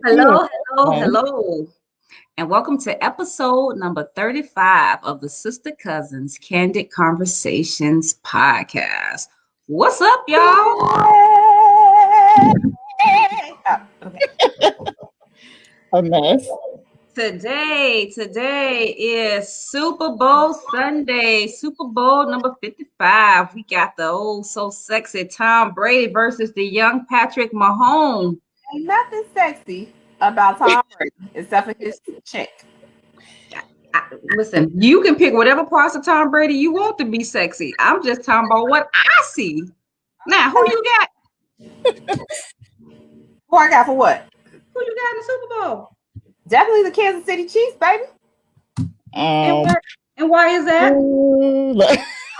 Hello, hello, hello, and welcome to episode number 35 of the Sister-Cousins Candid Conversations podcast. What's up, y'all? A mess. Today is Super Bowl Sunday, Super Bowl number 55. We got the old so sexy Tom Brady versus the young Patrick Mahomes. Ain't nothing sexy about Tom Brady except for his check. Listen, you can pick whatever parts of Tom Brady you want to be sexy. I'm just talking about what I see. Now, who you got? Who I got for what? Who you got in the Super Bowl? Definitely the Kansas City Chiefs, baby. And why is that?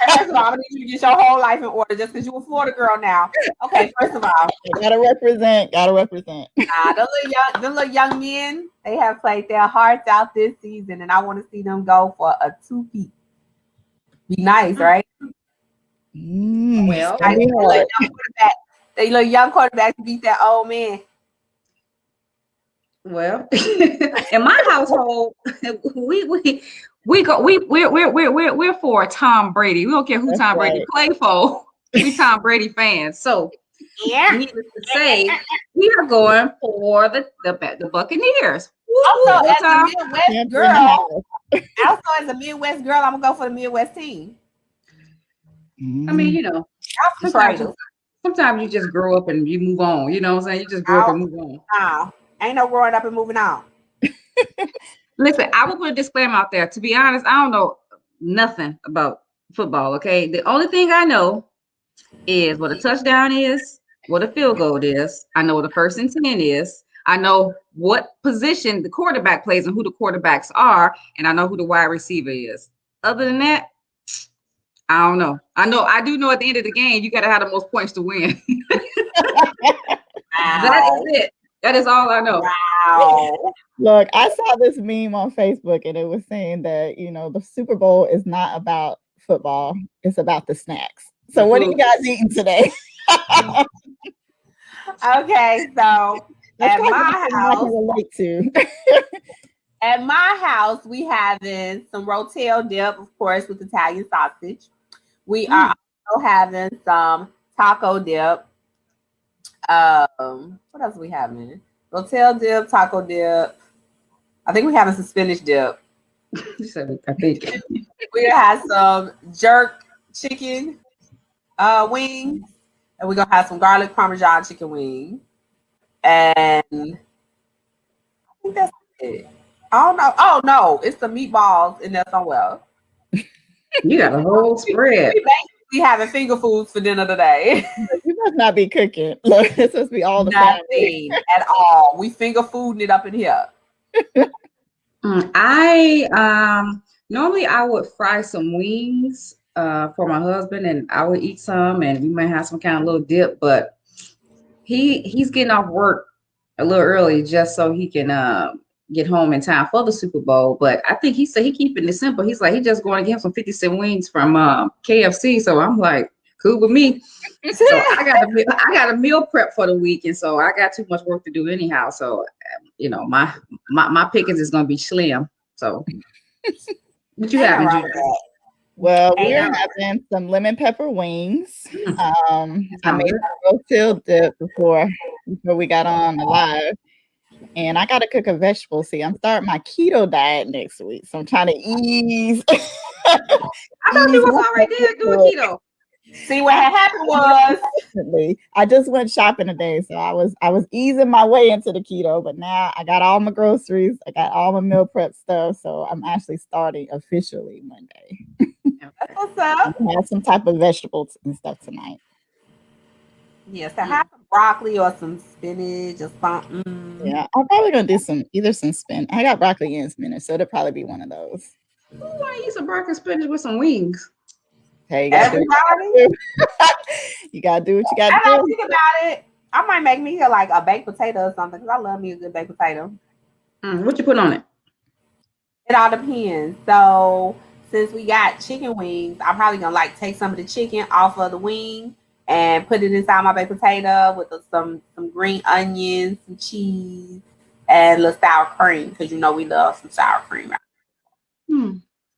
First of all, I need you to get your whole life in order just because you're a Florida girl now. Okay, first of all. Gotta represent. The little young men, they have played their hearts out this season, and I want to see them go for a two-peat. Be nice, right? Well, they little young quarterback to beat that old man. Well, in my household, we're for Tom Brady. We don't care who Tom Brady play for. We Tom Brady fans. So, needless to say, we are going for the Buccaneers. Also, as a Midwest girl, I'm gonna go for the Midwest team. I mean, you know, sometimes you just grow up and you move on. You know what I'm saying? You just grow up and move on. No, ain't no growing up and moving on. Listen, I will put a disclaimer out there. To be honest, I don't know nothing about football, okay? The only thing I know is what a touchdown is, what a field goal is. I know what a 1st and 10 is. I know what position the quarterback plays and who the quarterbacks are, and I know who the wide receiver is. Other than that, I don't know. I do know at the end of the game, you got to have the most points to win. That is it. That is all I know. Wow. Look, I saw this meme on Facebook and it was saying that, you know, the Super Bowl is not about football. It's about the snacks. So what are you guys eating today? Okay, so at my house, we having some Rotel dip, of course, with Italian sausage. We are also having some taco dip. What else are we having? Rotel dip, taco dip. I think we're having some spinach dip. I think we have some jerk chicken wings, and we're gonna have some garlic parmesan chicken wings. And I think that's it. I don't know. Oh no, it's the meatballs in there somewhere. You got a whole spread. We having finger foods for dinner today. You must not be cooking. Look, this must be all the nothing at all. We finger fooding it up in here. I normally I would fry some wings for my husband, and I would eat some, and we might have some kind of little dip. But he's getting off work a little early just so he can get home in time for the Super Bowl. But I think he said he keeping it simple. He's like, he just going to get him some 50-cent wings from KFC. So I'm like, cool with me. So I got a meal prep for the week, and so I got too much work to do anyhow. So you know, my pickings is gonna be slim. So what you having? Well, we're having some lemon pepper wings. I made a rotel dip before we got on the live. And I got to cook a vegetable. See, I'm starting my keto diet next week. So I'm trying to ease. I thought you was already there doing keto. See, what had happened was I just went shopping today. So I was easing my way into the keto, but now I got all my groceries. I got all my meal prep stuff. So I'm actually starting officially Monday. That's what's up. I have some type of vegetables and stuff tonight. Yes, I have some broccoli or some spinach or something. Yeah, I'm probably gonna do some spinach. I got broccoli and spinach, so it'll probably be one of those. Who want to eat some broccoli and spinach with some wings? Hey, you gotta do what you gotta do. I think about it. I might make me like a baked potato or something because I love me a good baked potato. What you put on it? It all depends. So since we got chicken wings, I'm probably gonna like take some of the chicken off of the wing and put it inside my baked potato with some green onions, some cheese, and little sour cream because you know we love some sour cream.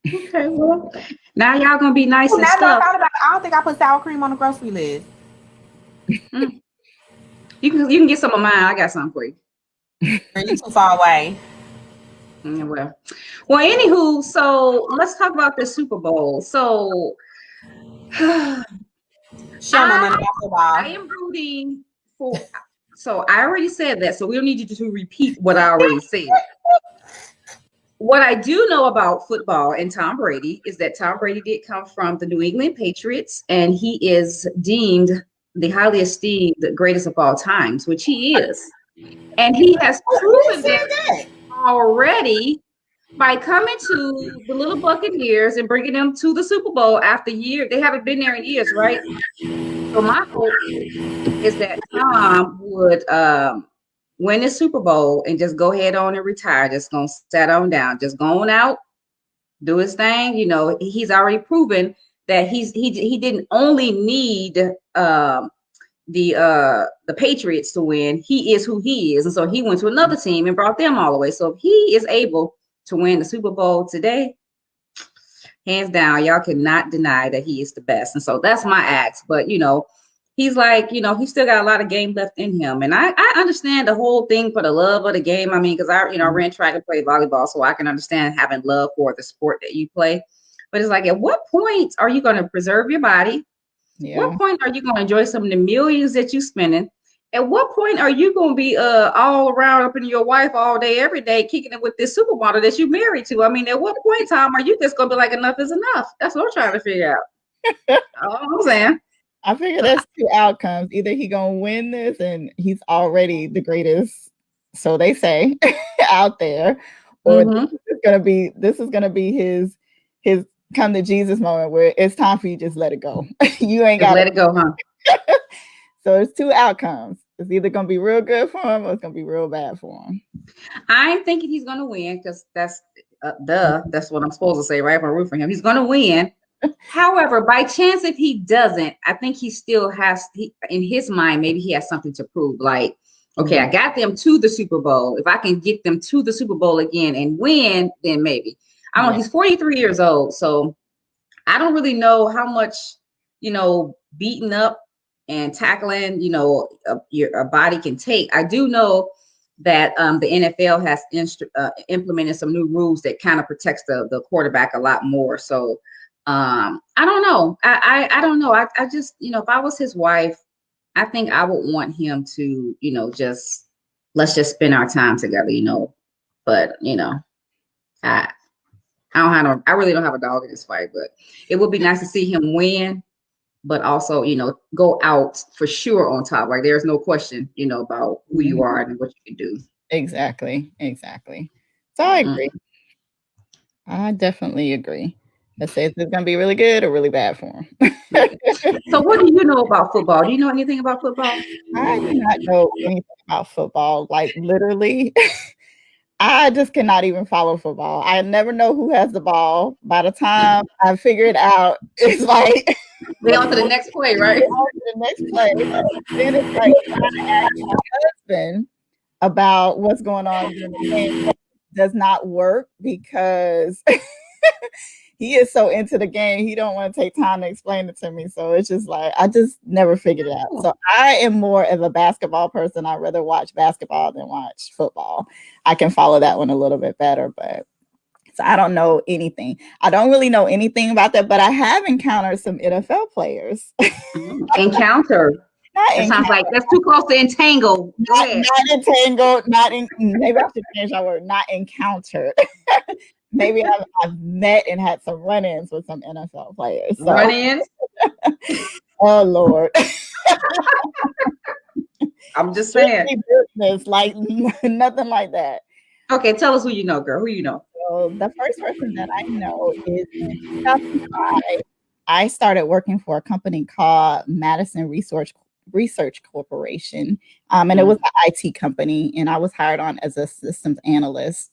Okay, well, now y'all gonna be nice and Now that I stuff. thought about it, I don't think I put sour cream on the grocery list. You can get some of mine. I got some for you. You're too far away. Well, anywho, so let's talk about the Super Bowl. So She don't know nothing about football. I am rooting for. So I already said that. So we don't need you to repeat what I already said. What I do know about football and Tom Brady is that Tom Brady did come from the New England Patriots, and he is deemed the highly esteemed the greatest of all times, which he is. And he has proven that already by coming to the little Buccaneers and bringing them to the Super Bowl after years. They haven't been there in years, right? So my hope is that Tom would win the Super Bowl and just go ahead on and retire. Just gonna sit on down, just going out, do his thing. You know, he's already proven that he didn't only need the Patriots to win. He is who he is, and so he went to another team and brought them all the way. So if he is able to win the Super Bowl today, hands down, y'all cannot deny that he is the best. And so that's my ask. But you know, he's like, you know, he's still got a lot of game left in him. And I understand the whole thing for the love of the game. I mean, because I ran track and played volleyball, so I can understand having love for the sport that you play. But it's like, at what point are you going to preserve your body? Yeah. What point are you going to enjoy some of the millions that you're spending? At what point are you going to be all around up in your wife all day, every day, kicking it with this supermodel that you married to? I mean, at what point in time are you just going to be like, enough is enough? That's what I'm trying to figure out. All I'm saying. I figure there's two outcomes. Either he going to win this and he's already the greatest, so they say, out there, or this is going to be his come to Jesus moment where it's time for you to just let it go. You ain't got to let it go, huh? So it's two outcomes. It's either going to be real good for him or it's going to be real bad for him. I'm thinking he's going to win because that's what I'm supposed to say, right? If I root for him, he's going to win. However, by chance, if he doesn't, I think he still has, in his mind, maybe he has something to prove. Like, okay, I got them to the Super Bowl. If I can get them to the Super Bowl again and win, then maybe. I don't know. He's 43 years old, so I don't really know how much, beating up and tackling, your body can take. I do know that the NFL has implemented some new rules that kind of protects the quarterback a lot more. So I don't know. I don't know. I just, if I was his wife, I think I would want him to, let's just spend our time together, but, I really don't have a dog in this fight, but it would be nice to see him win, but also, go out for sure on top. Like there's no question, about who you are and what you can do. Exactly. So I agree. I definitely agree. Let's say it's going to be really good or really bad for him. So what do you know about football? Do you know anything about football? I do not know anything about football. Like literally, I just cannot even follow football. I never know who has the ball. By the time I figure it out, it's like we're on to the next play, right? On to the next play. Then it's like trying to ask my husband about what's going on in the game. Does not work because he is so into the game. He don't want to take time to explain it to me. So it's just like, I just never figured it out. So I am more of a basketball person. I'd rather watch basketball than watch football. I can follow that one a little bit better, but so I don't know anything. I don't really know anything about that, but I have encountered some NFL players. Encounter. It sounds like that's too close to entangle. Not entangled, maybe I should change that word, not encountered. Maybe I've met and had some run-ins with some NFL players. So. Run-ins? Oh, Lord. I'm just saying. Business, like nothing like that. Okay, tell us who you know, girl. Who you know? So the first person that I know is in 2005. I started working for a company called Madison Research Corporation. And it was an IT company, and I was hired on as a systems analyst.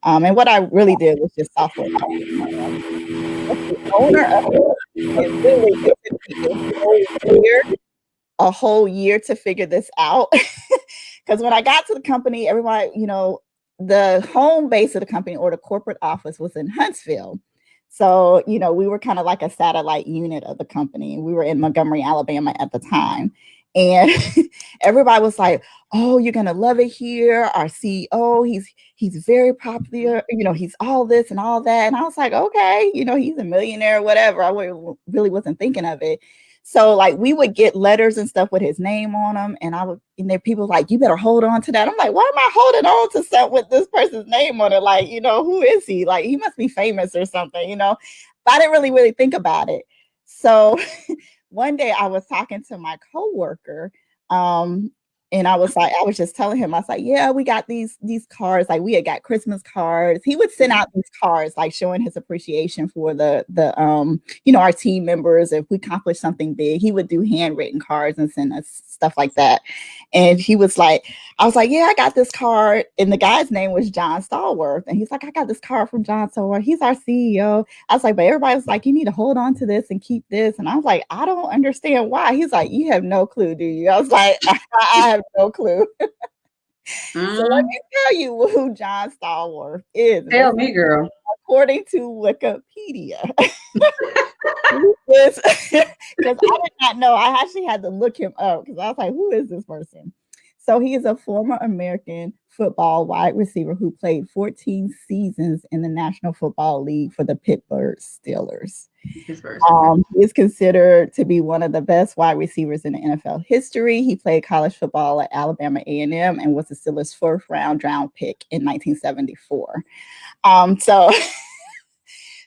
And what I really did was just software. The owner of it really took a whole year to figure this out. Because when I got to the company, everybody, the home base of the company, or the corporate office, was in Huntsville. So, we were kind of like a satellite unit of the company. We were in Montgomery, Alabama at the time. And everybody was like, "Oh, you're gonna love it here. Our CEO, he's very popular. He's all this and all that." And I was like, "Okay, he's a millionaire, whatever." Really wasn't thinking of it. So, like, we would get letters and stuff with his name on them, and there people like, "You better hold on to that." I'm like, "Why am I holding on to stuff with this person's name on it? Like, who is he? Like, he must be famous or something, But I didn't really think about it. So one day I was talking to my coworker, and I was just telling him, I was like, "Yeah, we got these cards. Like, we had got Christmas cards." He would send out these cards, like, showing his appreciation for the our team members. If we accomplished something big, he would do handwritten cards and send us stuff like that. And I was like, "Yeah, I got this card." And the guy's name was John Stallworth. And he's like, "I got this card from John Stallworth. He's our CEO." I was like, "But everybody was like, you need to hold on to this and keep this." And I was like, "I don't understand why." He's like, "You have no clue, do you?" I was like, I have no clue. So let me tell you who John Stallworth is. Tell me, girl. According to Wikipedia. Because I did not know. I actually had to look him up because I was like, "Who is this person?" So he is a former American football wide receiver who played 14 seasons in the National Football League for the Pittsburgh Steelers. He is considered to be one of the best wide receivers in the NFL history. He played college football at Alabama A&M and was the Steelers' fourth round pick in 1974.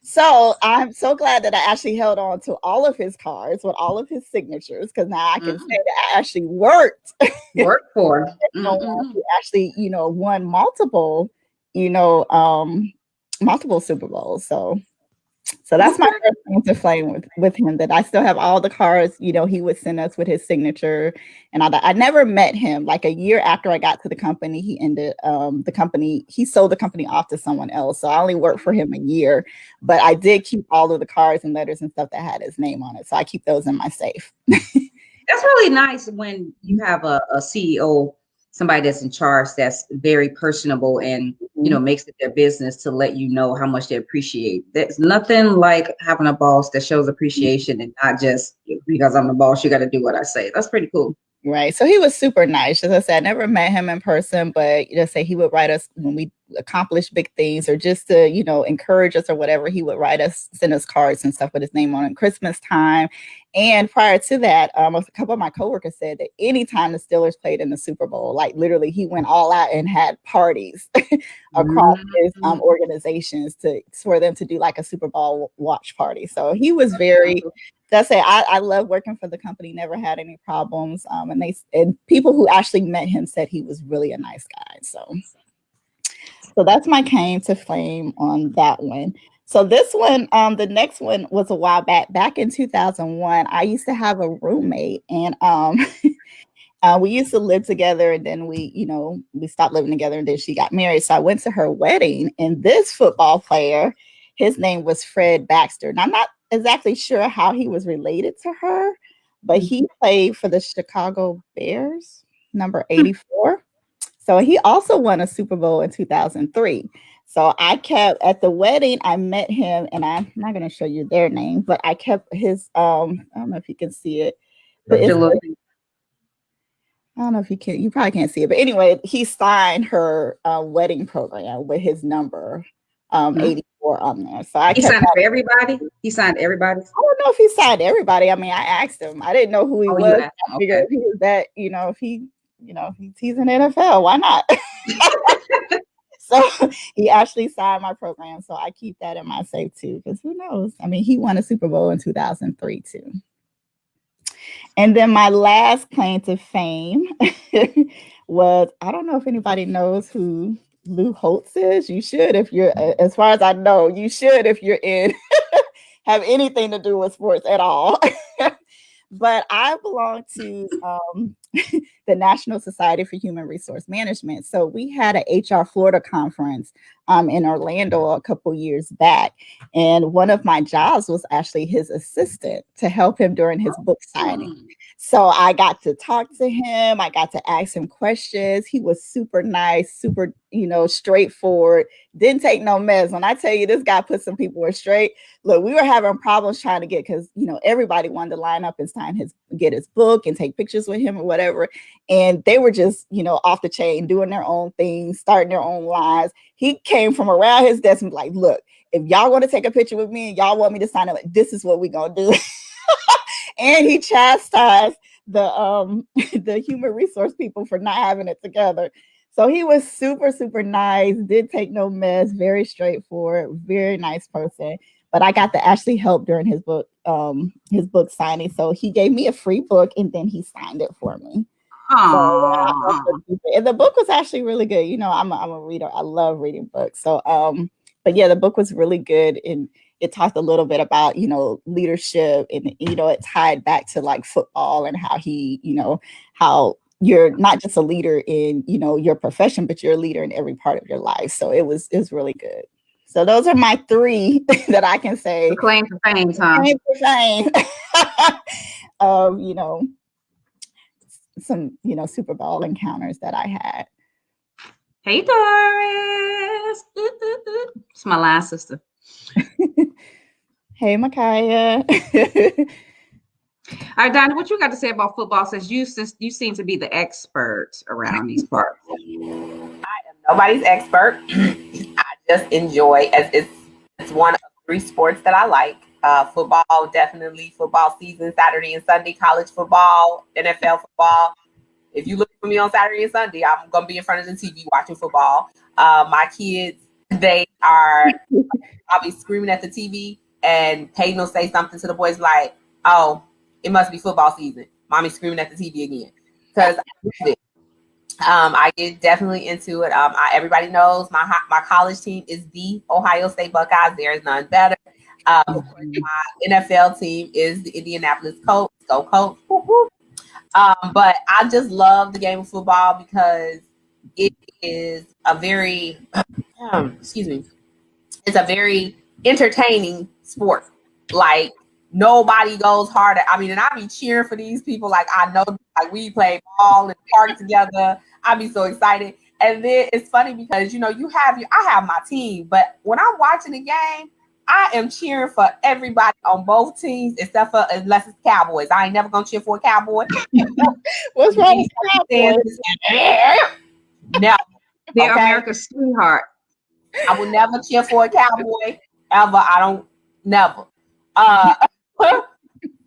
So I'm so glad that I actually held on to all of his cards with all of his signatures, because now I can say that I actually worked for he actually, won multiple Super Bowls. So that's my first thing to flame with him, that I still have all the cards, he would send us with his signature and all that. I never met him. Like, a year after I got to the company, he sold the company off to someone else. So I only worked for him a year, but I did keep all of the cards and letters and stuff that had his name on it. So I keep those in my safe. That's really nice when you have a CEO, somebody that's in charge, that's very personable and makes it their business to let you know how much they appreciate. There's nothing like having a boss that shows appreciation and not just because I'm the boss, you got to do what I say. That's pretty cool. Right. So he was super nice. As I said, I never met him in person, but say he would write us when we accomplished big things, or just to, encourage us or whatever. He would send us cards and stuff with his name on it, Christmas time. And prior to that, a couple of my coworkers said that anytime the Steelers played in the Super Bowl, like, literally, he went all out and had parties across his organizations for them to do like a Super Bowl watch party. So he was very. I love working for the company, never had any problems. And people who actually met him said he was really a nice guy. So that's my claim to fame on that one. So this one, the next one was a while back in 2001. I used to have a roommate, and we used to live together, and then we stopped living together, and then she got married. So I went to her wedding, and this football player, his name was Fred Baxter. And I'm not exactly sure how he was related to her, but he played for the Chicago Bears, number 84. So he also won a Super Bowl in 2003. So I kept at the wedding, I met him, and I'm not going to show you their name, but I kept his, I don't know if you can see it, but I don't know if you can, you probably can't see it, but anyway, he signed her wedding program with his number 84 on there. So he signed for everybody. He signed everybody. I don't know if he signed everybody. I mean, I asked him. I didn't know who he was. I figured if he was that, if he's in NFL, why not? So he actually signed my program. So I keep that in my safe too, because who knows? I mean, he won a Super Bowl in 2003 too. And then my last claim to fame was, I don't know if anybody knows who Lou Holtz is. You should, if you're, as far as I know, you should, if you're in, have anything to do with sports at all. But I belong to the National Society for Human Resource Management. So we had an HR Florida conference in Orlando a couple years back. And one of my jobs was actually his assistant to help him during his book signing. So I got to talk to him. I got to ask him questions. He was super nice, super, straightforward. Didn't take no mess. When I tell you this guy put some people straight, look, we were having problems trying to get, because, everybody wanted to line up and get his book and take pictures with him or whatever. And they were just, off the chain, doing their own things, starting their own lives. He came from around his desk and was like, look, if y'all want to take a picture with me and y'all want me to sign up, this is what we're going to do. And he chastised the the human resource people for not having it together. So he was super, super nice, did take no mess, very straightforward, very nice person. But I got to actually help during his book signing. So he gave me a free book and then he signed it for me. So, and the book was actually really good. I'm a reader. I love reading books. So but yeah, the book was really good, and it talked a little bit about, leadership, and, it tied back to like football and how how you're not just a leader in, your profession, but you're a leader in every part of your life. So it was really good. So those are my three that I can say. The claim to fame, Tom. Claim to fame. Some, Super Bowl encounters that I had. Hey, Doris. It's my last sister. Hey, Micaiah. All right, Donna, what you got to say about football, since you seem to be the expert around these parts? I am nobody's expert. I just enjoy, as it's one of 3 sports that I like. Football, definitely football season, Saturday and Sunday, college football, NFL football. If you look for me on Saturday and Sunday, I'm going to be in front of the TV watching football. My kids, I'll be screaming at the TV, and Peyton will say something to the boys like, oh, it must be football season. Mommy screaming at the TV again. Because I get definitely into it. Everybody knows my college team is the Ohio State Buckeyes. There is none better. Of course, my NFL team is the Indianapolis Colts. Go Colts. Woo-hoo. But I just love the game of football because it is a very, it's a very entertaining sport. Like, nobody goes harder. I mean, and I be cheering for these people. Like, I know, like, we play ball in the park together. I be so excited. And then it's funny because, I have my team, but when I'm watching the game, I am cheering for everybody on both teams, except for unless it's Cowboys. I ain't never gonna cheer for a Cowboy. What's wrong with Cowboys? No, they're America's sweetheart. I will never cheer for a Cowboy ever. I don't never.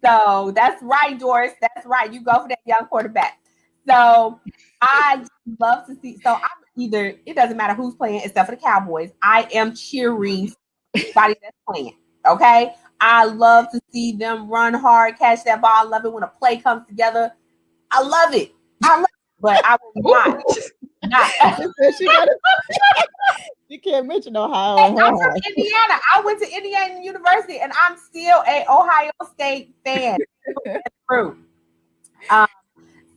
So that's right, Doris. That's right. You go for that young quarterback. So I love to see. So I'm either, it doesn't matter who's playing except for the Cowboys. I am cheering everybody that's playing. Okay. I love to see them run hard, catch that ball. I love it when a play comes together. I love it. But I will not. You can't mention Ohio. I'm from Indiana. I went to Indiana University, and I'm still a Ohio State fan. True.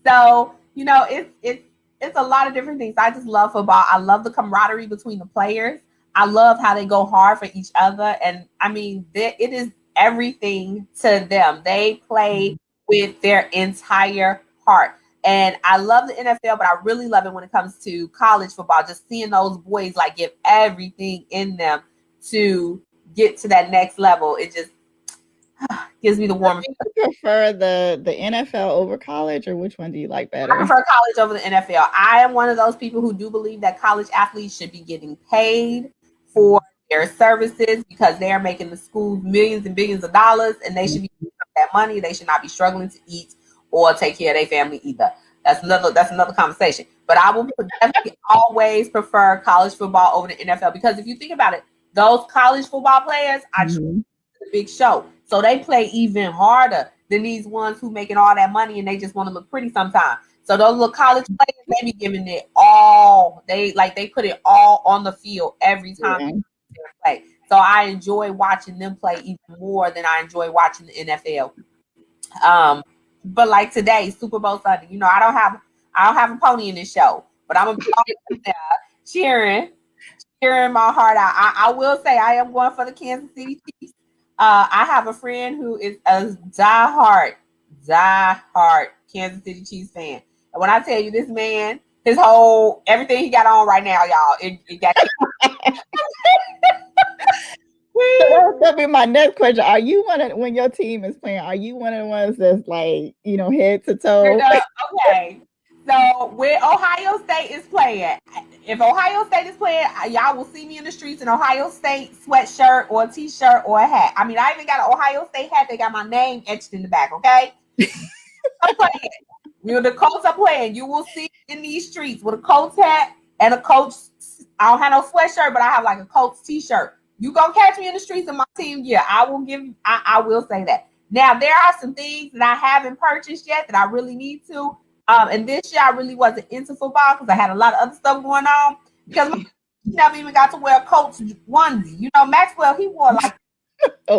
So it's a lot of different things. I just love football. I love the camaraderie between the players. I love how they go hard for each other, and I mean, it is everything to them. They play with their entire heart. And I love the NFL, but I really love it when it comes to college football. Just seeing those boys like give everything in them to get to that next level. It just gives me the warm. Do you prefer the NFL over college, or which one do you like better? I prefer college over the NFL. I am one of those people who do believe that college athletes should be getting paid for their services because they are making the schools millions and billions of dollars, and they should be getting that money. They should not be struggling to eat or take care of their family either. That's another conversation. But I will definitely always prefer college football over the NFL because if you think about it, those college football players are the big show. So they play even harder than these ones who making all that money and they just want to look pretty sometimes. So those little college players, they be giving it all. They put it all on the field every time they play. So I enjoy watching them play even more than I enjoy watching the NFL. But like today, Super Bowl Sunday, I don't have a pony in this show, but I'm gonna be there cheering Hearing my heart out. I will say I am going for the Kansas City Chiefs. I have a friend who is a diehard Kansas City Chiefs fan. And when I tell you this man, his whole everything he got on right now, y'all, it got That'll be my next question. Are you when your team is playing, are you one of the ones that's like, head to toe? Okay. So when Ohio State is playing, if Ohio State is playing, y'all will see me in the streets in Ohio State sweatshirt or a t-shirt or a hat. I mean, I even got an Ohio State hat. They got my name etched in the back, okay? I'm playing. The Colts are playing. You will see in these streets with a Colts hat and a Colts. I don't have no sweatshirt, but I have like a Colts t-shirt. You gonna catch me in the streets of my team? Yeah, I will say that. Now there are some things that I haven't purchased yet that I really need to. And this year I really wasn't into football because I had a lot of other stuff going on. Because my never even got to wear a Colts onesie. Maxwell, he wore like a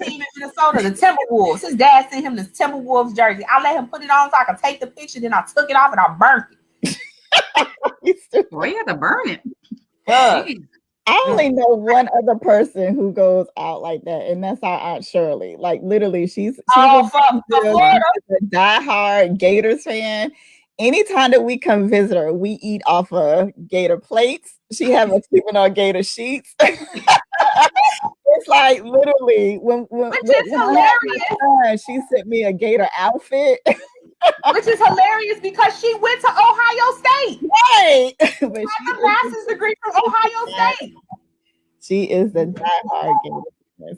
team in Minnesota, the Timberwolves. His dad sent him this Timberwolves jersey. I let him put it on so I could take the picture. Then I took it off and I burnt it. Well, you had to burn it. I only know one other person who goes out like that, and that's our Aunt Shirley. Like literally, she's a diehard Gators fan. Anytime that we come visit her, we eat off of Gator plates. She have us sleeping on Gator sheets. It's like literally when hilarious. She sent me a Gator outfit. Which is hilarious because she went to Ohio State. Right. She has a master's degree from Ohio State. She is the diehard Gator.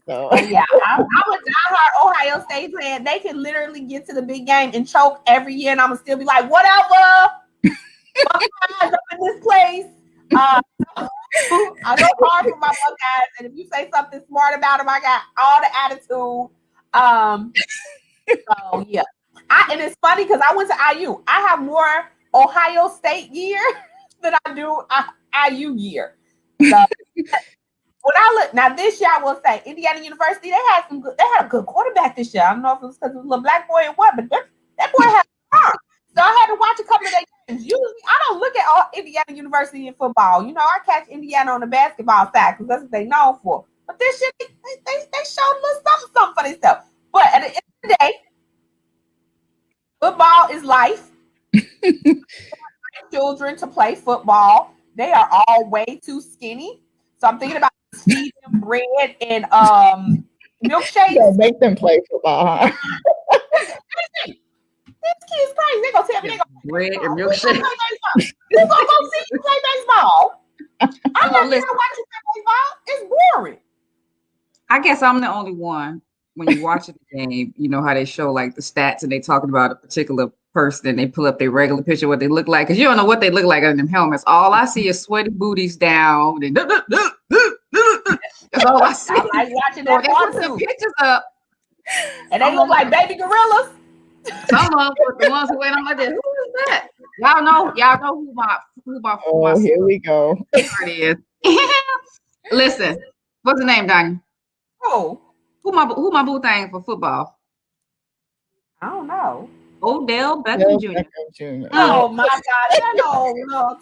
So yeah, I'm a diehard Ohio State fan. They can literally get to the big game and choke every year, and I'm gonna still be like, whatever. Buckeyes up in this place. I go hard for my Buckeyes, and if you say something smart about them, I got all the attitude. So yeah. And it's funny because I went to IU. I have more Ohio State gear than I do IU gear. So when I look now, this year I will say Indiana University, they had a good quarterback this year. I don't know if it was because it was a little black boy or what, but that boy had fun. So I had to watch a couple of their games. Usually I don't look at all Indiana University in football. I catch Indiana on the basketball side because that's what they known for. But this year they showed a little something for themselves. But at the end of the day, football is life. Children to play football. They are all way too skinny. So I'm thinking about feeding them bread and milkshakes. Yeah, make them play football, huh? These kids crazy. They gonna tell me they gonna bread and milkshakes. Who's gonna go see you play baseball? I'm not gonna watch you play baseball. It's boring. I guess I'm the only one. When you watch the game, you know how they show like the stats and they talking about a particular person and they pull up their regular picture, what they look like, because you don't know what they look like under them helmets. All I see is sweaty booties down and that's all I see. I like watching that. They put some pictures up and they look like baby gorillas. Some of them, the ones who went on like this. Who is that? Y'all know who my here we go. Is. Listen, what's the name, Donnie? Oh. Who my boo thing for football? I don't know. Odell Beckham Jr. Oh my God, that old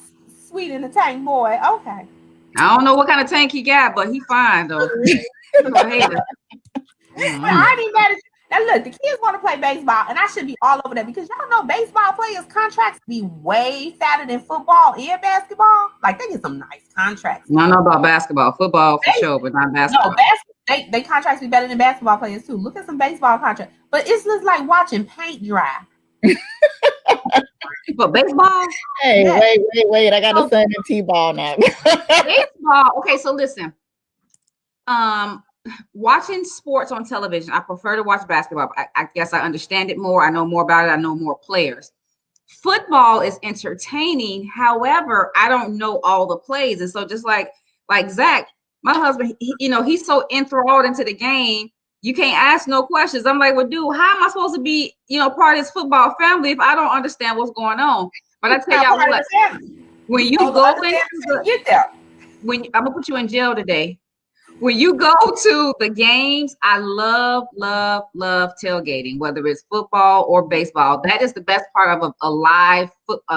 sweet in the tank boy. Okay. I don't know what kind of tank he got, but he fine though. I ain't mad at you. Now look, the kids want to play baseball, and I should be all over that because y'all know baseball players' contracts be way fatter than football and basketball. Like they get some nice contracts. I don't know about basketball, football for sure, but not basketball. No, they contracts be better than basketball players too. Look at some baseball contracts, but it's just like watching paint dry. But baseball? Hey, yeah. wait! I got to send a T-ball now. Baseball. Okay, so listen. Watching sports on television, I prefer to watch basketball. I guess I understand it more. I know more about it. I know more players. Football is entertaining. However, I don't know all the plays, and so just like Zach. My husband, he's so enthralled into the game, you can't ask no questions. I'm like, well, dude, how am I supposed to be, part of this football family if I don't understand what's going on? But I tell y'all what, when you go I'm gonna put you in jail today. When you go to the games, I love tailgating, whether it's football or baseball. That is the best part of a live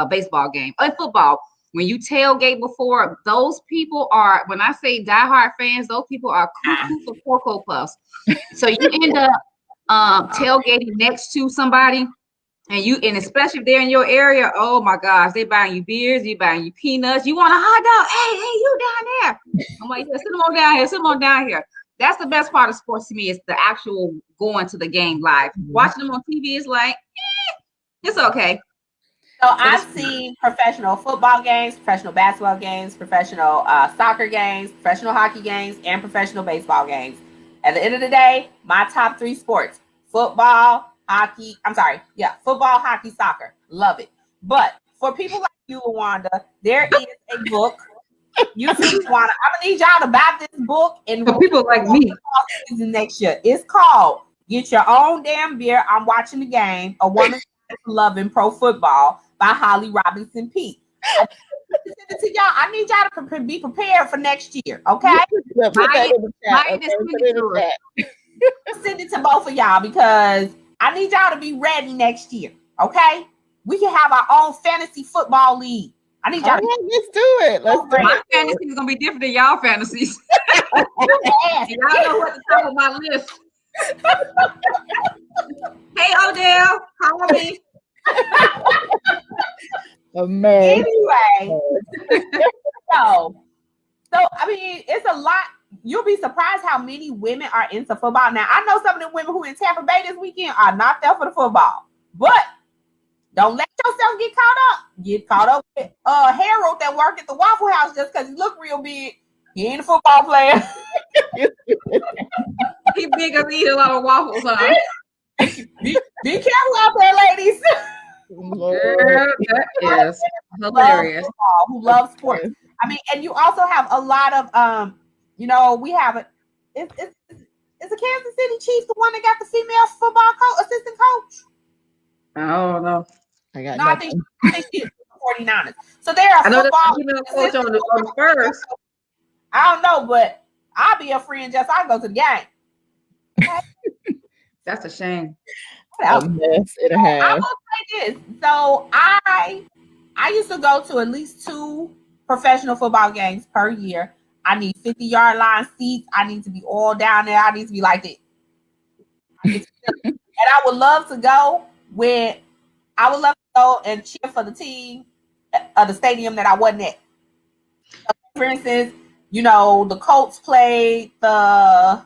baseball game. Football, when you tailgate before, those people are, when I say diehard fans, those people are cuckoo for Cocoa Puffs. So you end up tailgating next to somebody, and especially if they're in your area, oh my gosh, they buying you beers, they buying you peanuts. You want a hot dog? Hey, you down there? I'm like, yeah, sit them on down here, sit them on down here. That's the best part of sports to me, is the actual going to the game live. Watching them on TV is like, it's okay. So I've seen professional football games, professional basketball games, professional soccer games, professional hockey games, and professional baseball games. At the end of the day, my top 3 sports: football, hockey. Football, hockey, soccer. Love it. But for people like you, Wanda, there is a book. You too, Wanda. I'm gonna need y'all to buy this book and for people like me next year. It's called "Get Your Own Damn Beer, I'm Watching the Game: A Woman's Love in Pro Football" by Holly Robinson Peete. I send it to y'all. I need y'all to be prepared for next year. Okay. Send it to both of y'all because I need y'all to be ready next year. Okay. We can have our own fantasy football league. I need y'all. Let's do it. My fantasy is gonna be different than y'all fantasies. Y'all know what the top of my list. Hey Odell, call me. Amazing. Anyway, so I mean, it's a lot. You'll be surprised how many women are into football. Now, I know some of the women who in Tampa Bay this weekend are not there for the football, but don't let yourself get caught up. Get caught up with Harold that work at the Waffle House just because he look real big. He ain't a football player. He big because he eat a lot of waffles, huh? Be careful out there, ladies. Girl, that is hilarious. Who loves sports. I mean, and you also have a lot of we have is the Kansas City Chiefs the one that got the female football assistant coach? I don't know. I think she's the 49ers. So they're a football coach on the first. I don't know, but I'll be a friend just I go to the game. Okay? That's a shame. Yes, it has. I will say this. So I used to go to at least 2 professional football games per year. I need 50-yard line seats. I need to be all down there. I need to be like that. And I would love to go and cheer for the team of the stadium that I wasn't at. So, for instance, the Colts played the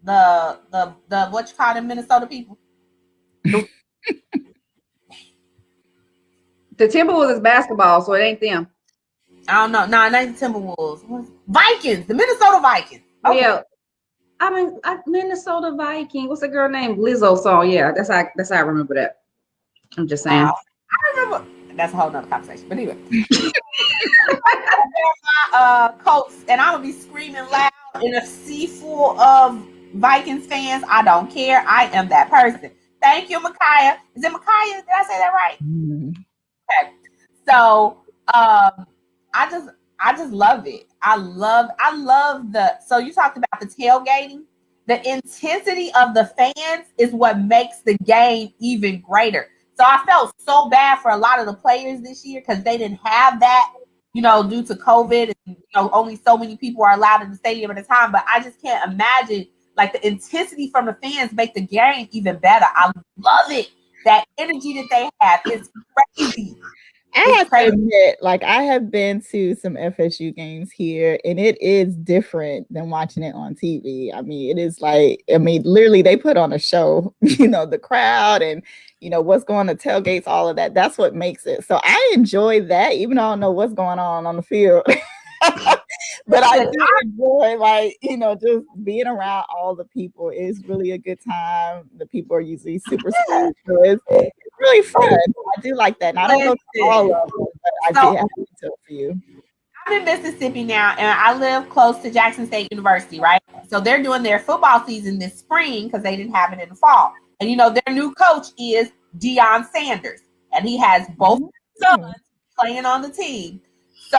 what you call them Minnesota people. The Timberwolves is basketball, so it ain't them. I don't know. No, it ain't the Timberwolves. Vikings, the Minnesota Vikings. Okay. Yeah. I mean, Minnesota Viking. What's the girl named Lizzo song? Yeah, that's how I remember that. I'm just saying. I remember. That's a whole nother conversation. But anyway, Colts, and I'm gonna be screaming loud in a sea full of Vikings fans. I don't care. I am that person. Thank you, Micaiah. Is it Micaiah? Did I say that right? Mm-hmm. Okay. So, I just love it. I love so you talked about the tailgating. The intensity of the fans is what makes the game even greater. So I felt so bad for a lot of the players this year because they didn't have that, due to COVID, and only so many people are allowed in the stadium at a time. But I just can't imagine like the intensity from the fans make the game even better. I love it. That energy that they have is crazy. I have to admit, like I have been to some FSU games here, and it is different than watching it on TV. I mean, it is literally they put on a show, the crowd and, what's going on, tailgates, all of that. That's what makes it. So I enjoy that, even though I don't know what's going on the field. But I do enjoy, just being around all the people is really a good time. The people are usually super smart. So it's really fun. I do like that. And I don't go to all of them, but I do have to tell a few. I'm in Mississippi now, and I live close to Jackson State University, right? So they're doing their football season this spring because they didn't have it in the fall. And, their new coach is Deion Sanders, and he has both sons playing on the team. So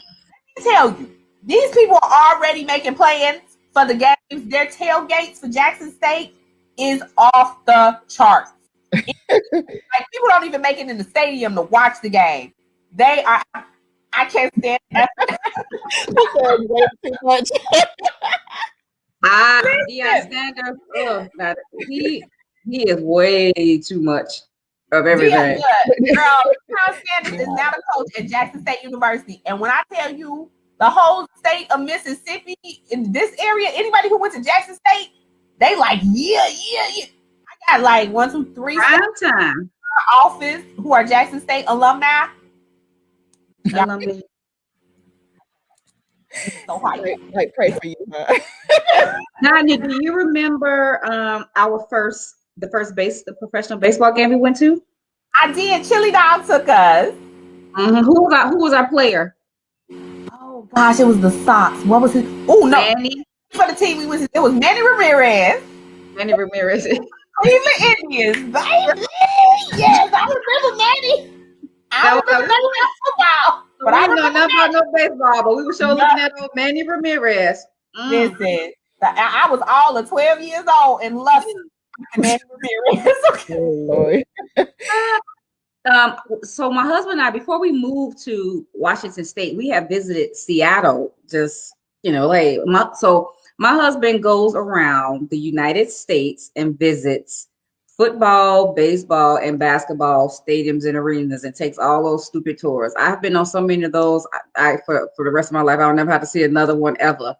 let me tell you, these people are already making plans for the games. Their tailgates for Jackson State is off the charts. Like people don't even make it in the stadium to watch the game. They are. I can't stand that. Way too much. Deion Sanders, he is way too much of everything. Girl, Deion Sanders is now the coach at Jackson State University. And when I tell you the whole state of Mississippi in this area, anybody who went to Jackson State, they like, yeah. I got like 1, 2, 3 Prime time. office who are Jackson State alumni. So like pray for you, huh? Nanya, do you remember the professional baseball game we went to? I did. Chili Dog took us. Mm-hmm. Who was our player? Oh gosh, it was the Sox. What was it? Oh no, Manny. For the team it was Manny Ramirez. Manny Ramirez. Cleveland Indians, baby. Yes, I remember Manny. I remember football. But I don't know nothing about no baseball, but we were sure looking at old Manny Ramirez. Listen, I was all of 12 years old and lusting Manny Ramirez. Oh, Lord. So my husband and I, before we moved to Washington State, we have visited Seattle. Just so my husband goes around the United States and visits football, baseball, and basketball stadiums and arenas, and takes all those stupid tours. I've been on so many of those. For the rest of my life, I'll never have to see another one ever.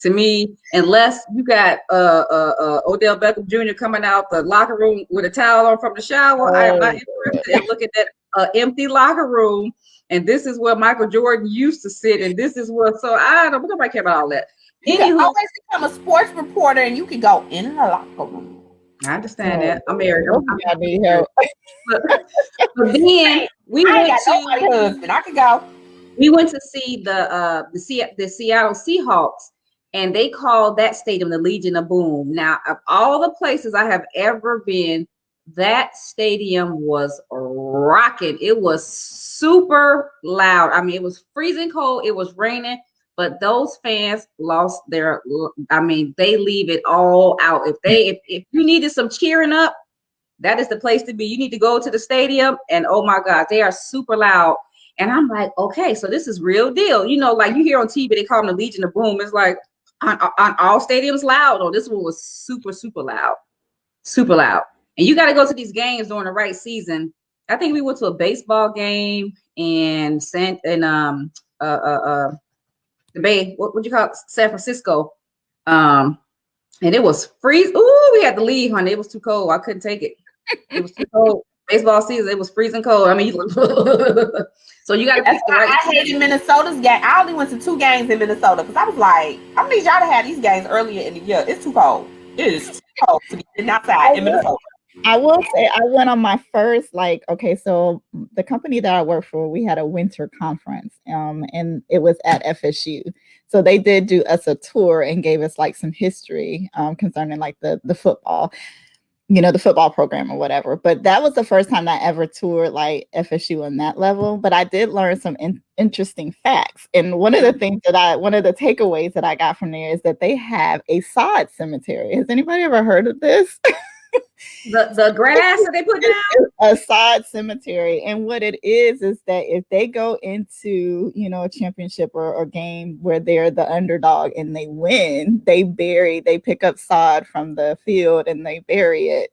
To me, unless you got Odell Beckham Jr. coming out the locker room with a towel on from the shower, I am not interested in looking at an empty locker room. And this is where Michael Jordan used to sit, and this is what. So I don't. Nobody care about all that. You can always become a sports reporter, and you can go in the locker room. I understand that. I'm married. I need help. But then we went to husband. I could go. We went to see the Seattle Seahawks, and they called that stadium the Legion of Boom. Now, of all the places I have ever been, that stadium was rocking. It was super loud. I mean, it was freezing cold. It was raining. But those fans lost their. I mean, they leave it all out. If you needed some cheering up, that is the place to be. You need to go to the stadium, and oh my God, they are super loud. And I'm like, okay, so this is real deal. You know, like you hear on TV, they call them the Legion of Boom. It's like on all stadiums loud. Oh, this one was super, super loud, super loud. And you got to go to these games during the right season. I think we went to a baseball game in the Bay, what you call it? San Francisco. And it was freeze. Ooh, we had to leave, honey. It was too cold. I couldn't take it. It was too cold. Baseball season, it was freezing cold. I mean, so you got to pick the right. I hated Minnesota's game. I only went to 2 games in Minnesota because I was like, I need y'all to have these games earlier in the year. It's too cold. It is too cold to be sitting outside in Minnesota. I will say I went on my first, so the company that I work for, we had a winter conference, and it was at FSU. So they did do us a tour and gave us like some history concerning like the football, the football program or whatever. But that was the first time I ever toured like FSU on that level. But I did learn some interesting facts. And one of the takeaways that I got from there is that they have a sod cemetery. Has anybody ever heard of this? The grass that they put down? A sod cemetery. And what it is that if they go into, a championship or game where they're the underdog and they win, they pick up sod from the field and they bury it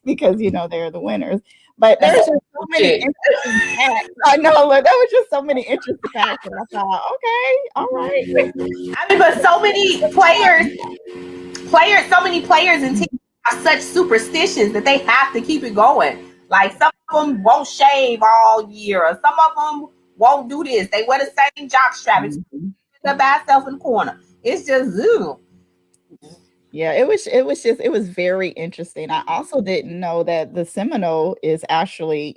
because, they're the winners. But there's just so many interesting facts. I know, that was just so many interesting facts. And I thought, okay, all right. I mean, but so many players and teams are such superstitions that they have to keep it going. Like some of them won't shave all year, or some of them won't do this. They wear the same jock strap. It's the bad self in the corner. It's just zoo. Yeah, it was very interesting. I also didn't know that the Seminole is actually,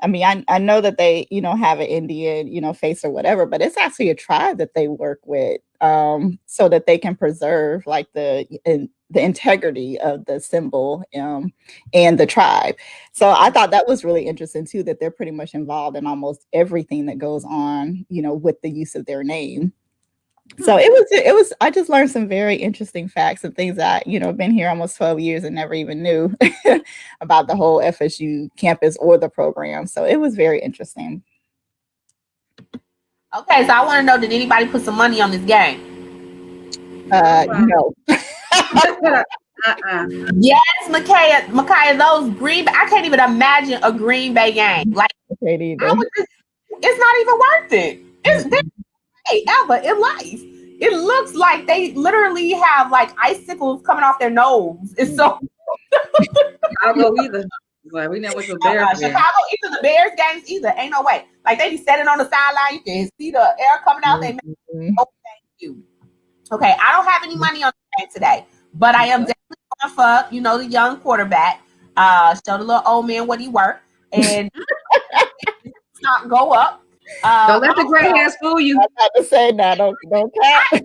I mean, I know that they, have an Indian, face or whatever, but it's actually a tribe that they work with so that they can preserve like the integrity of the symbol and the tribe. So I thought that was really interesting too, that they're pretty much involved in almost everything that goes on, with the use of their name. So it was, I just learned some very interesting facts and things that, I've been here almost 12 years and never even knew about the whole FSU campus or the program. So it was very interesting. Okay, so I want to know, did anybody put some money on this game? No. Yes, Micaiah, those I can't even imagine a Green Bay game. Like, it's not even worth it. It's ever in life. It looks like they literally have like icicles coming off their nose. It's so I'll go either. Like, we never went to a Bears game. Chicago, either the Bears games either. Ain't no way. Like, they be standing on the sideline, you can see the air coming out. They make, oh, thank you. Okay, I don't have any money on the game today, but I am definitely going for, the young quarterback. Show the little old man what he worked and not go up. Don't let the gray hairs fool you. I got to say now, don't cap.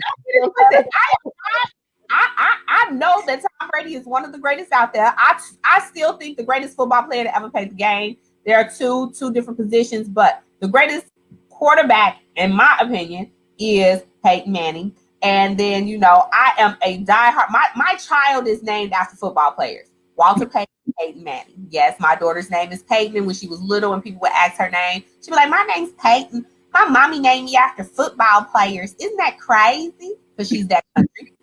I know that Tom Brady is one of the greatest out there. I still think the greatest football player to ever play the game. There are two different positions, but the greatest quarterback, in my opinion, is Peyton Manning. And then, I am a diehard. My child is named after football players. Walter Payton, Peyton Manning. Yes, my daughter's name is Peyton. When she was little and people would ask her name, she'd be like, my name's Peyton. My mommy named me after football players. Isn't that crazy? Because she's that country.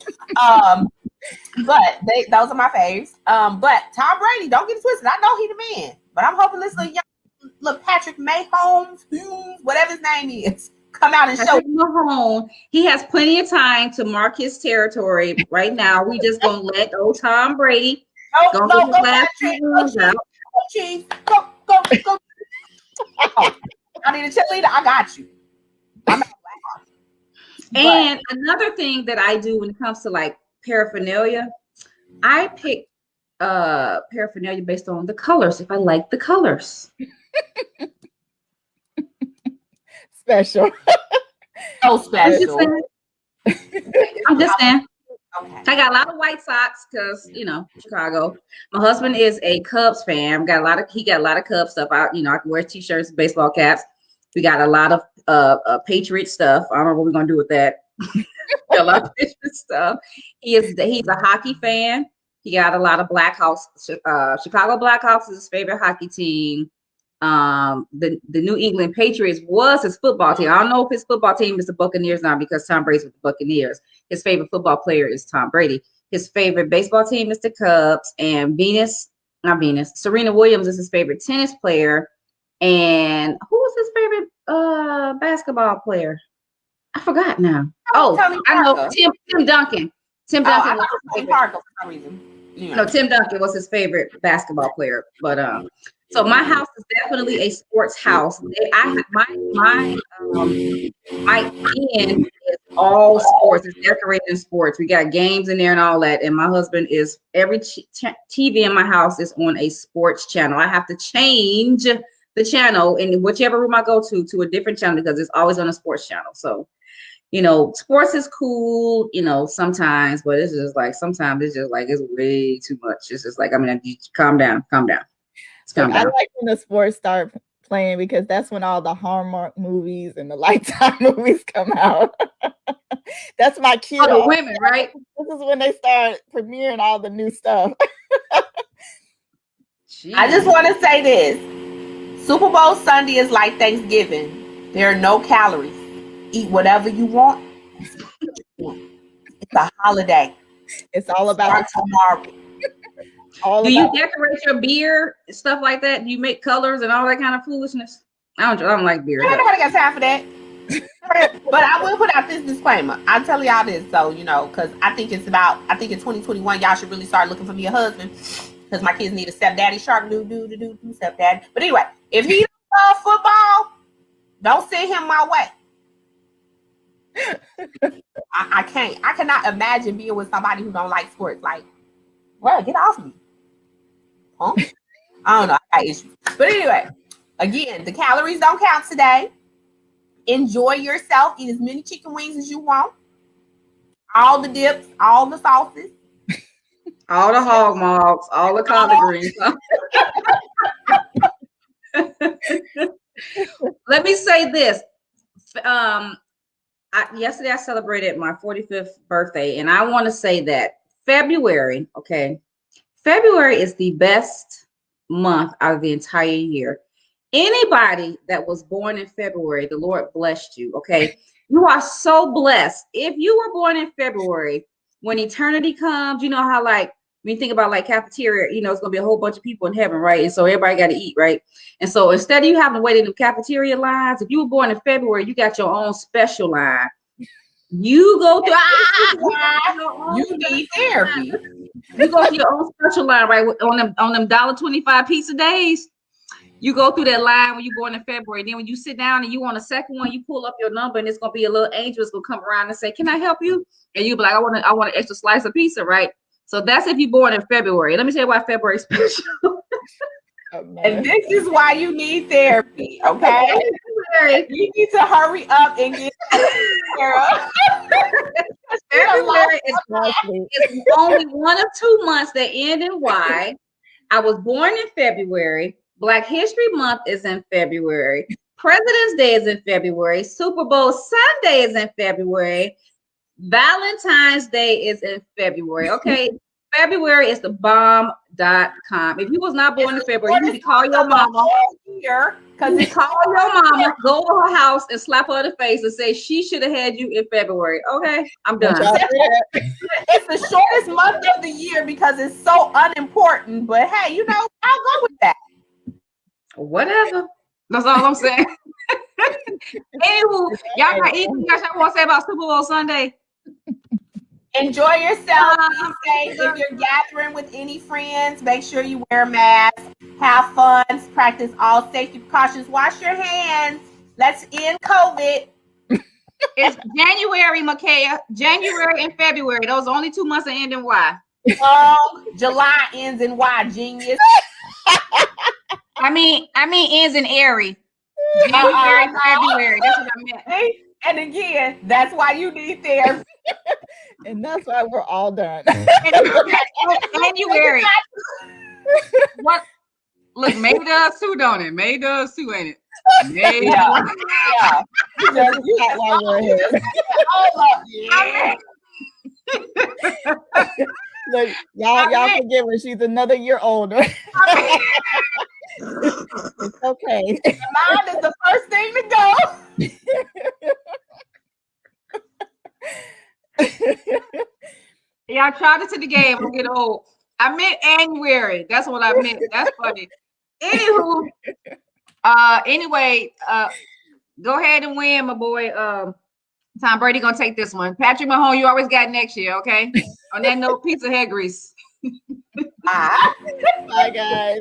But those are my faves. But Tom Brady, don't get it twisted. I know he's the man. But I'm hoping this little Patrick Mahomes, whatever his name is, come out and show Mahomes. He has plenty of time to mark his territory. Right now, we just gonna let old Tom Brady go Patrick, go Chiefs, go. I need a cheerleader. I got you. And another thing that I do when it comes to like paraphernalia, I pick paraphernalia based on the colors. If I like the colors. Special. So special. I'm just saying. Okay. I got a lot of White Sox because Chicago. My husband is a Cubs fan. He got a lot of Cubs stuff. I can wear t-shirts, baseball caps. We got a lot of Patriot stuff. I don't know what we're gonna do with that. A lot of Patriot stuff. He's a hockey fan. He got a lot of Blackhawks. Chicago Blackhawks is his favorite hockey team. The New England Patriots was his football team. I don't know if his football team is the Buccaneers now because Tom Brady's with the Buccaneers. His favorite football player is Tom Brady. His favorite baseball team is the Cubs, and Serena Williams is his favorite tennis player. And who was his favorite basketball player? I forgot now. I know Tim Duncan. Tim Duncan was his favorite. For some reason. No, Tim Duncan was his favorite basketball player. But so my house is definitely a sports house. My end is all sports. It's decorated in sports. We got games in there and all that. And my husband is every TV in my house is on a sports channel. I have to change the channel in whichever room I go to a different channel because it's always on a sports channel. So, sports is cool, sometimes, but it's just like sometimes it's just like it's way too much. It's just like calm down. I like when the sports start playing because that's when all the Hallmark movies and the Lifetime movies come out. That's my cue. Oh, the women, right? This is when they start premiering all the new stuff. I just want to say this. Super Bowl Sunday is like Thanksgiving. There are no calories. Eat whatever you want. It's a holiday. It's all about tomorrow. Do you decorate your beer, stuff like that? Do you make colors and all that kind of foolishness? I don't like beer. Nobody got time for that. But I will put out this disclaimer. I'll tell y'all this, so because I think in 2021 y'all should really start looking for me a husband because my kids need a stepdaddy. Shark do stepdaddy. But anyway, if he don't love football, don't send him my way. I cannot imagine being with somebody who don't like sports. Like, well, get off me. Huh? I don't know. I got issues. But anyway, again, the calories don't count today. Enjoy yourself. Eat as many chicken wings as you want. All the dips, all the sauces. All the hog mogs, all the collard greens. Let me say this. Yesterday I celebrated my 45th birthday, and I want to say that February is the best month out of the entire year. Anybody that was born in February, the Lord blessed you. Okay. You are so blessed. If you were born in February, when eternity comes, you know how like when you think about like cafeteria, you know, it's gonna be a whole bunch of people in heaven, right? And so everybody got to eat, right? And so instead of you having to wait in the cafeteria lines, if you were born in February, you got your own special line. You go to you need therapy. You go to your own special line, right? On them $1.25 pizza days. You go through that line when you're born in February. Then when you sit down and you want a second one, you pull up your number and it's gonna be a little angel that's gonna come around and say, "Can I help you?" And you be like, I want an extra slice of pizza, right? So that's if you're born in February. Let me tell you why February is special. And this is why you need therapy, okay? You need to hurry up and get Sarah. February is only one of 2 months that end in Y. I was born in February. Black History Month is in February. President's Day is in February. Super Bowl Sunday is in February. Valentine's Day is in February. Okay. February is the bomb.com. If you was not born in February, you need to call your mama. Because you call your mama, go to her house and slap her in the face and say she should have had you in February. Okay, I'm done. It's the shortest month of the year because it's so unimportant. But hey, you know, I'll go with that. Whatever. That's all I'm saying. Anywho, y'all got anything else y'all want to say about Super Bowl Sunday? Enjoy yourself. Be safe. If you're gathering with any friends, make sure you wear a mask. Have fun. Practice all safety precautions. Wash your hands. Let's end COVID. It's January, Makaya. January and February. Those are only 2 months that end in Y. July ends in Y, genius. I mean ends in airy. January, February. That's what I meant. And again, that's why you need therapy. And that's why we're all done. January. What? Look, May does too, don't it? May does too, ain't it? May. Yeah. Look, y'all forget when she's another year older. It's okay. Mine is the first thing to go. Y'all tried it to the game. I'm getting old. I meant January. That's what I meant. That's funny. Anywho, anyway, go ahead and win, my boy. Tom Brady gonna take this one. Patrick Mahomes, you always got next year, okay? On that note, pizza head grease. Bye, guys.